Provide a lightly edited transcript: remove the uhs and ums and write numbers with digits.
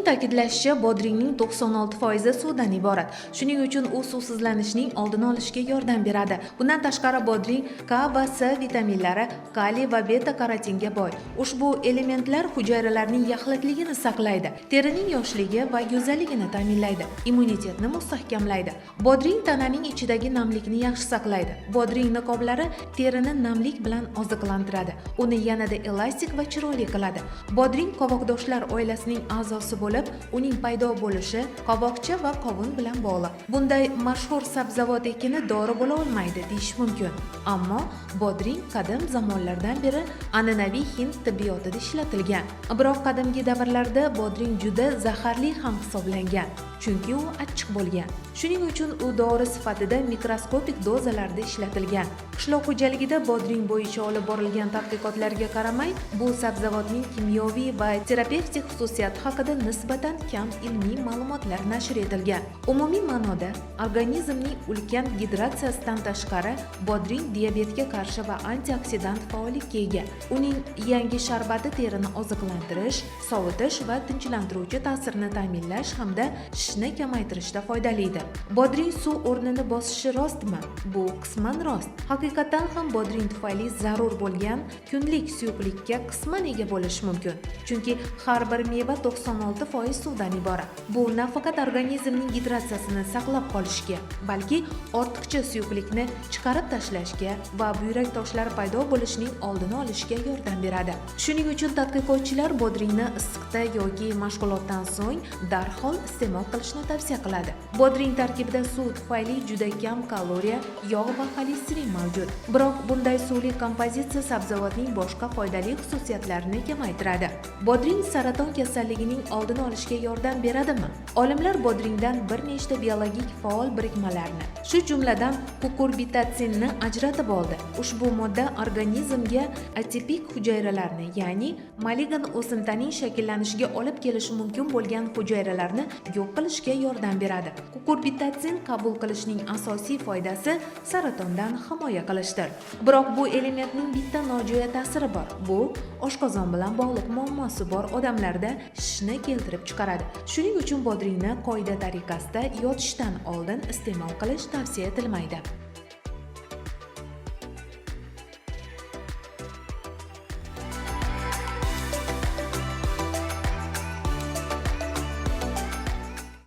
ta'kidlashicha, bodringning 96% suvdan iborat. Shuning uchun u suvsizlanishning oldini olishga yordam beradi. Bundan tashqari bodring K va C vitaminlari, kaliy va beta karotinga boy. Ushbu elementlar hujayralarning yaxlitligini saqlaydi, terining yoshligi va go'zalligini ta'minlaydi, immunitetni mustahkamlaydi. Bodring tananing ichidagi namlikni yaxshi saqlaydi. Bodring niqoblari terini namlik bilan oziqlantiradi, uni yanada elastik va chiroyli qiladi. Bodring qovoqdoshlar oilasining a'zosi bo'lib, uning paydo bo'lishi qovoqcha va qovun bilan bog'liq. Bunday mashhur sabzavot ekini dori bo'la olmaydi deyish mumkin. Ammo bodring qadim zamonlardan beri an'anaviy hind tibbiyotida ishlatilgan. Biroq qadimgi davrlarda bodring juda zaharli ham hisoblangan, chunki u achchiq bo'lgan. Shuning uchun u dori sifatida mikroskopik dozalarda ishlatilgan. Qishloq xo'jaligida bodring bo'yicha olib borilgan tadqiqotlarga qaramay, bu sabzavotning kimyoviy va terapevtik xususiyati haqida nisbatan kam ilmiy ma'lumotlar nashr etilgan. Umumiy ma'noda, organizmning ulkan gidratsiyasidan tashqari, bodring diabetga qarshi va antioksidant faollikka ega. Uning yangi sharbati terini oziqlantirish, sovutish va tinchlantiruvchi ta'sirini ta'minlash hamda shishni kamaytirishda foydalidir. Bodring suv o'rnini bosishi rostmi? Bu qisman rost. Haqiqatan ham bodring tufayli zarur bo'lgan kunlik suyuqlikka qisman ega bo'lish mumkin. Chunki har bir meva 96% suvdan iborat. Bu nafaqat organizmning gidratsiyasini saqlab qolishga, balki ortiqcha suyuqlikni chiqarib tashlashga va buyrak toshlari paydo bo'lishining oldini olishga yordam beradi. Shuning uchun tadqiqotchilar bodringni issiqda yoki mashg'ulotdan so'ng darhol iste'mol qilishni tavsiya qiladi. Bodring tarkibida suv tufayli juda kam kaloriya, yog' va xolesterin mavjud. Biroq bunday suvli kompozitsiya sabzavotning boshqa foydali xususiyatlarini kamaytiradi. Bodring saraton kasalligining oldini olishga yordam beradimi? Olimlar bodringdan bir nechta biologik faol birikmalarni, shu jumladan kukurbitotsinni ajratib oldi. Ushbu modda organizmga atipik hujayralarni, ya'ni maligan o'simtaning shakllanishiga olib kelishi mumkin bo'lgan hujayralarni yo'q qilishga yordam beradi. Kukurbitotsin qabul qilishning asosiy foydasi saratondan himoya qilishdir. Biroq bu elementning bitta nojo'ya ta'siri bor. Bu oshqozon bilan bog'liq muammosi bor odamlarda shishni keltirib chiqaradi. Shuning uchun bodringni qoida tariqasida yotishdan oldin iste'mol qilish tavsiya etilmaydi.